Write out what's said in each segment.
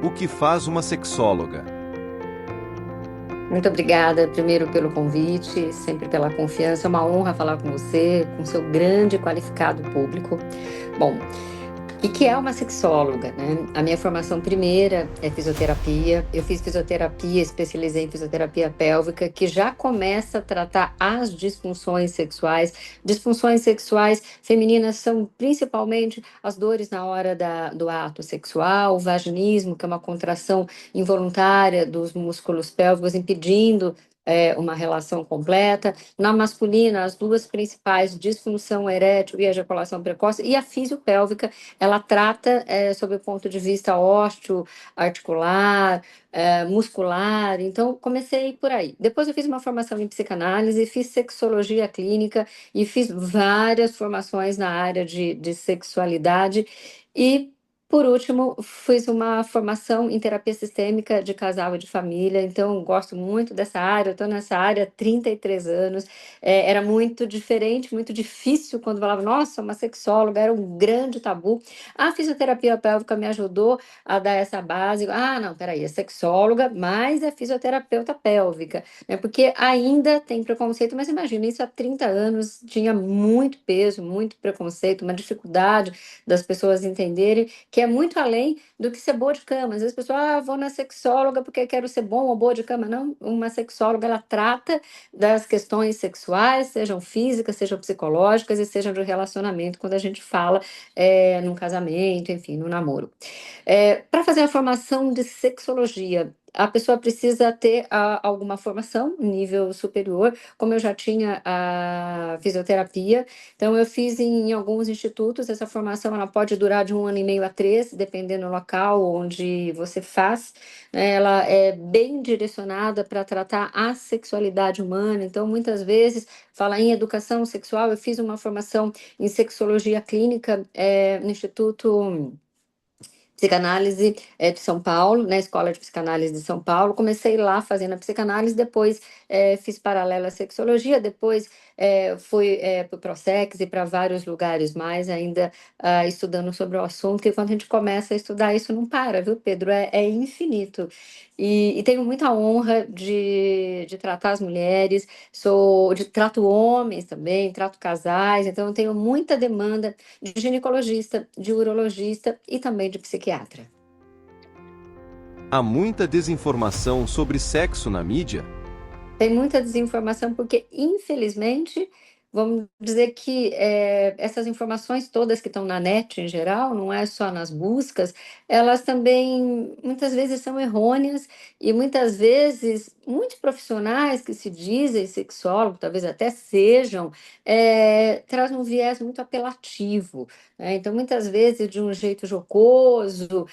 O que faz uma sexóloga? Muito obrigada, primeiro, pelo convite, sempre pela confiança. É uma honra falar com você, com seu grande e qualificado público. Bom, o que é uma sexóloga, né? A minha formação primeira é fisioterapia. Eu fiz fisioterapia, especializei em fisioterapia pélvica, que já começa a tratar as disfunções sexuais. Disfunções sexuais femininas são principalmente as dores na hora do ato sexual, o vaginismo, que é uma contração involuntária dos músculos pélvicos, impedindo uma relação completa. Na masculina, as duas principais, disfunção erétil e ejaculação precoce, e a fisiopélvica, ela trata sob o ponto de vista ósseo, articular, muscular. Então, comecei por aí. Depois eu fiz uma formação em psicanálise, fiz sexologia clínica e fiz várias formações na área de sexualidade. E, por último, fiz uma formação em terapia sistêmica de casal e de família. Então, gosto muito dessa área. Eu estou nessa área há 33 anos. Era muito diferente, muito difícil quando falava, nossa, uma sexóloga, era um grande tabu. A fisioterapia pélvica me ajudou a dar essa base. Ah, não, peraí, é sexóloga, mas é fisioterapeuta pélvica, né? Porque ainda tem preconceito, mas imagina, isso há 30 anos tinha muito peso, muito preconceito, uma dificuldade das pessoas entenderem que é muito além do que ser boa de cama. Às vezes a pessoa, vou na sexóloga porque quero ser bom ou boa de cama. Não, uma sexóloga, ela trata das questões sexuais, sejam físicas, sejam psicológicas e sejam de relacionamento, quando a gente fala num casamento, enfim, no namoro. Para fazer a formação de sexologia, a pessoa precisa ter alguma formação, nível superior, como eu já tinha a fisioterapia, então eu fiz em alguns institutos. Essa formação ela pode durar de 1 ano e meio a 3, dependendo do local onde você faz, né? Ela é bem direcionada para tratar a sexualidade humana, então muitas vezes fala em educação sexual. Eu fiz uma formação em sexologia clínica no Instituto Psicanálise de São Paulo, na Escola de Psicanálise de São Paulo. Comecei lá fazendo a psicanálise, depois fiz paralela à sexologia, depois fui para o Prosex e para vários lugares mais, ainda estudando sobre o assunto, que quando a gente começa a estudar isso não para, viu, Pedro? É infinito. E tenho muita honra de tratar as mulheres, trato homens também, trato casais, então eu tenho muita demanda de ginecologista, de urologista e também de psiquiatra. Há muita desinformação sobre sexo na mídia? Tem muita desinformação porque, infelizmente, vamos dizer que essas informações todas que estão na net em geral, não é só nas buscas, elas também muitas vezes são errôneas, e muitas vezes muitos profissionais que se dizem sexólogos, talvez até sejam, trazem um viés muito apelativo, né? Então, muitas vezes de um jeito jocoso,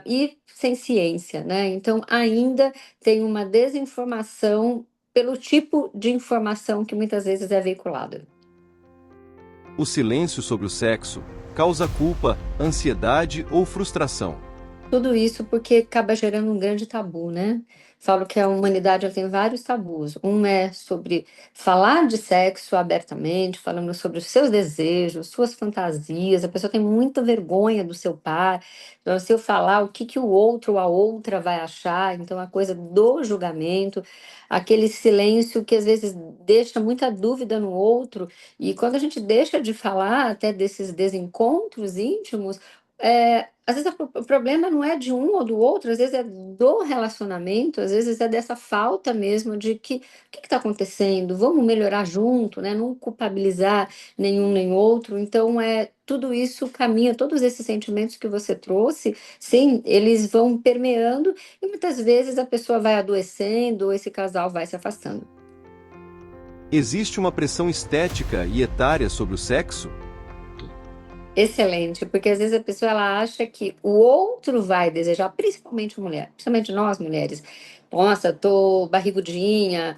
e sem ciência, né? Então, ainda tem uma desinformação pelo tipo de informação que muitas vezes é veiculada. O silêncio sobre o sexo causa culpa, ansiedade ou frustração? Tudo isso porque acaba gerando um grande tabu, né? Falo que a humanidade ela tem vários tabus. Um é sobre falar de sexo abertamente, falando sobre os seus desejos, suas fantasias. A pessoa tem muita vergonha do seu par. Então, se eu falar, o que que o outro ou a outra vai achar? Então, a coisa do julgamento, aquele silêncio que às vezes deixa muita dúvida no outro. E quando a gente deixa de falar até desses desencontros íntimos, às vezes o problema não é de um ou do outro, às vezes é do relacionamento, às vezes é dessa falta mesmo de que o que está acontecendo? Vamos melhorar junto, né? Não culpabilizar nenhum nem outro. Então, tudo isso caminha, todos esses sentimentos que você trouxe, sim, eles vão permeando e muitas vezes a pessoa vai adoecendo ou esse casal vai se afastando. Existe uma pressão estética e etária sobre o sexo? Excelente, porque às vezes a pessoa ela acha que o outro vai desejar, principalmente mulher, principalmente nós mulheres. Nossa, tô barrigudinha,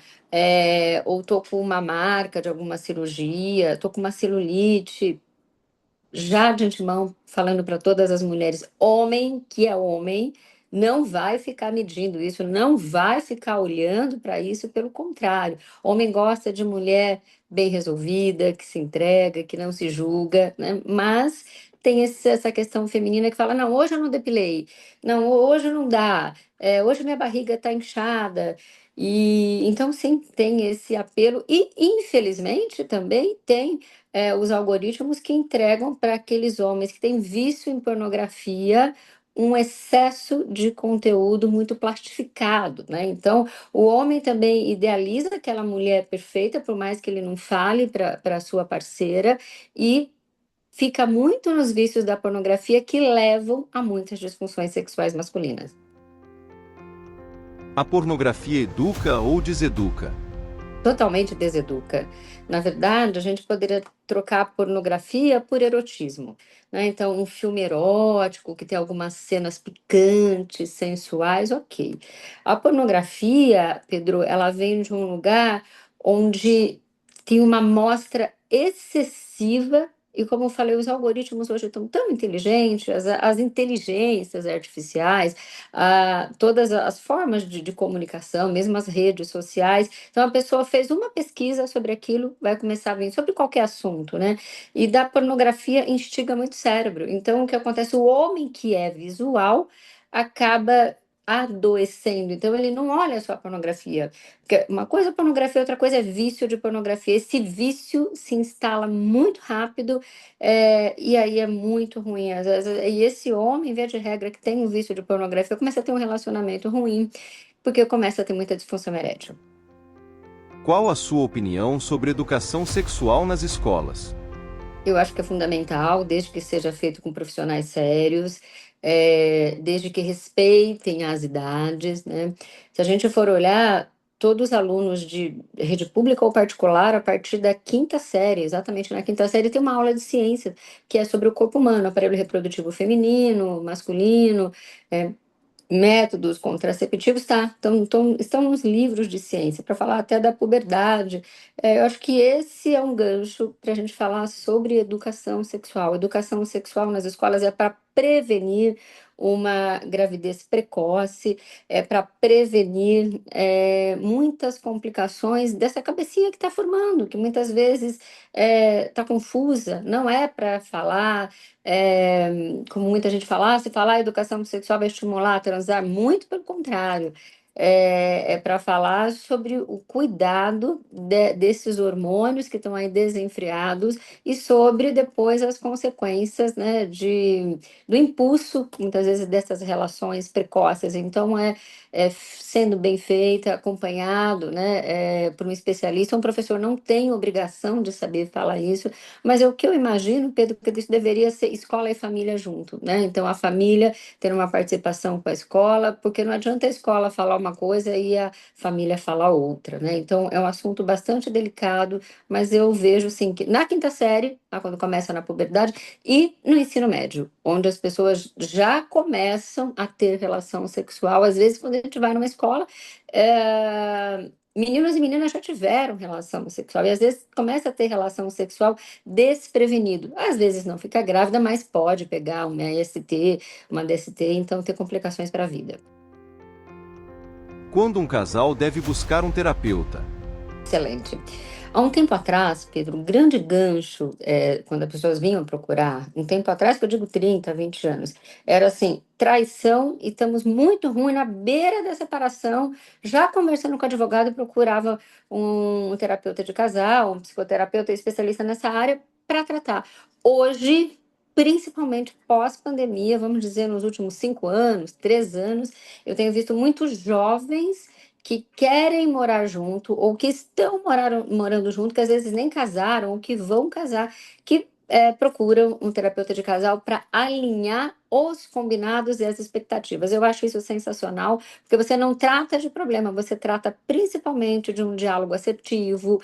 ou tô com uma marca de alguma cirurgia, tô com uma celulite. Já de antemão, falando para todas as mulheres, homem que é homem, não vai ficar medindo isso, não vai ficar olhando para isso, pelo contrário. Homem gosta de mulher bem resolvida, que se entrega, que não se julga, né? Mas tem essa questão feminina que fala, não, hoje eu não depilei, não, hoje não dá, hoje minha barriga está inchada. E então sim, tem esse apelo, e infelizmente também tem os algoritmos que entregam para aqueles homens que têm vício em pornografia um excesso de conteúdo muito plastificado, né? Então, o homem também idealiza aquela mulher perfeita, por mais que ele não fale para a sua parceira, e fica muito nos vícios da pornografia que levam a muitas disfunções sexuais masculinas. A pornografia educa ou deseduca? Totalmente deseduca. Na verdade, a gente poderia trocar a pornografia por erotismo, né? Então, um filme erótico que tem algumas cenas picantes, sensuais, ok. A pornografia, Pedro, ela vem de um lugar onde tem uma amostra excessiva. E como eu falei, os algoritmos hoje estão tão inteligentes, as inteligências artificiais, todas as formas de comunicação, mesmo as redes sociais. Então, a pessoa fez uma pesquisa sobre aquilo, vai começar a vir sobre qualquer assunto, né? E da pornografia instiga muito o cérebro. Então, o que acontece? O homem que é visual acaba adoecendo. Então, ele não olha só a pornografia. Porque uma coisa é pornografia, outra coisa é vício de pornografia. Esse vício se instala muito rápido, e aí é muito ruim. E esse homem, via de regra, que tem um vício de pornografia, começa a ter um relacionamento ruim, porque começa a ter muita disfunção erétil. Qual a sua opinião sobre educação sexual nas escolas? Eu acho que é fundamental, desde que seja feito com profissionais sérios, desde que respeitem as idades, né? Se a gente for olhar, todos os alunos de rede pública ou particular, a partir da quinta série, exatamente na quinta série, tem uma aula de ciência, que é sobre o corpo humano, aparelho reprodutivo feminino, masculino, é, métodos contraceptivos, tá? Estão nos livros de ciência, para falar até da puberdade. Eu acho que esse é um gancho para a gente falar sobre educação sexual. Educação sexual nas escolas é para prevenir uma gravidez precoce, é para prevenir muitas complicações dessa cabecinha que está formando, que muitas vezes está confusa, não é para falar. Como muita gente fala, se falar educação sexual vai estimular a transar, muito pelo contrário. É para falar sobre o cuidado desses hormônios que estão aí desenfreados e sobre depois as consequências, né, do impulso, muitas vezes, dessas relações precoces. Então, sendo bem feita, acompanhado, né, por um especialista. Um professor não tem obrigação de saber falar isso, mas é o que eu imagino, Pedro, que isso deveria ser escola e família junto, né? Então, a família ter uma participação com a escola, porque não adianta a escola falar uma coisa e a família falar outra, né? Então, é um assunto bastante delicado, mas eu vejo, sim, que na quinta série, quando começa na puberdade, e no ensino médio, onde as pessoas já começam a ter relação sexual. Às vezes, quando a gente vai numa escola, meninos e meninas já tiveram relação sexual, e às vezes começa a ter relação sexual desprevenido. Às vezes não fica grávida, mas pode pegar uma IST, uma DST, então ter complicações para a vida. Quando um casal deve buscar um terapeuta? Excelente. Há um tempo atrás, Pedro, um grande gancho, quando as pessoas vinham procurar, um tempo atrás, que eu digo 30, 20 anos, era assim, traição, e estamos muito ruim na beira da separação, já conversando com o advogado, procurava um terapeuta de casal, um psicoterapeuta especialista nessa área para tratar. Hoje, principalmente pós-pandemia, vamos dizer, nos últimos 5 anos, 3 anos, eu tenho visto muitos jovens que querem morar junto ou que estão morando junto, que às vezes nem casaram ou que vão casar, que procuram um terapeuta de casal para alinhar os combinados e as expectativas. Eu acho isso sensacional, porque você não trata de problema, você trata principalmente de um diálogo assertivo.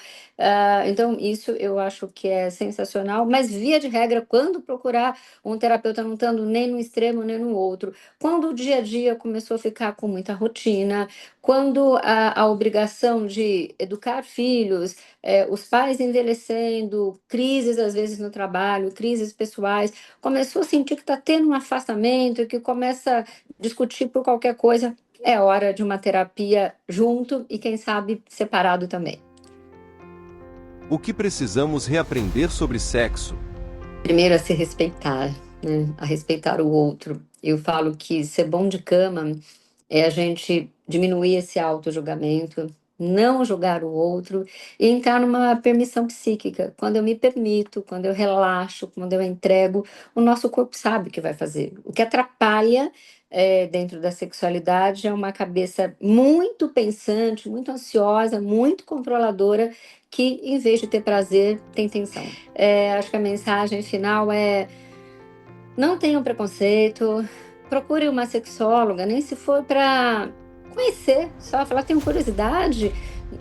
Então, isso eu acho que é sensacional, mas via de regra, quando procurar um terapeuta, não estando nem no extremo nem no outro, quando o dia a dia começou a ficar com muita rotina, quando a obrigação de educar filhos, os pais envelhecendo, crises às vezes no trabalho, crises pessoais, começou a sentir que está tendo um afastamento, que começa a discutir por qualquer coisa, é hora de uma terapia junto e, quem sabe, separado também. O que precisamos reaprender sobre sexo? Primeiro, a se respeitar. né, a respeitar o outro. Eu falo que ser bom de cama é a gente diminuir esse auto-julgamento, não julgar o outro e entrar numa permissão psíquica. Quando eu me permito, quando eu relaxo, quando eu entrego, o nosso corpo sabe o que vai fazer. O que atrapalha dentro da sexualidade é uma cabeça muito pensante, muito ansiosa, muito controladora, que em vez de ter prazer, tem tensão. Acho que a mensagem final é: não tenham preconceito, procure uma sexóloga, nem se for para conhecer, só falar, tenho curiosidade,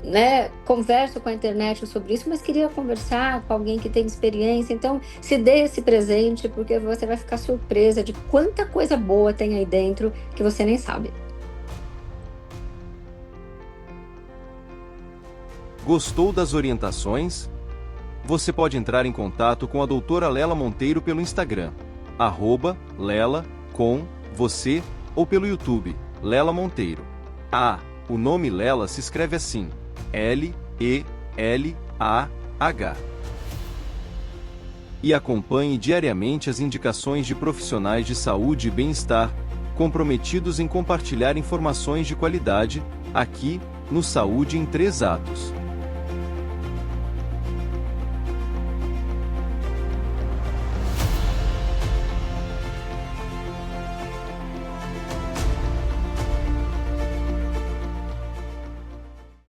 né? Converso com a internet sobre isso, mas queria conversar com alguém que tem experiência. Então, se dê esse presente, porque você vai ficar surpresa de quanta coisa boa tem aí dentro que você nem sabe. Gostou das orientações? Você pode entrar em contato com a doutora Lela Monteiro pelo Instagram, @Lela com você, ou pelo YouTube, Lela Monteiro. O nome Lela se escreve assim, L-E-L-A-H. E acompanhe diariamente as indicações de profissionais de saúde e bem-estar, comprometidos em compartilhar informações de qualidade, aqui, no Saúde em 3 Atos.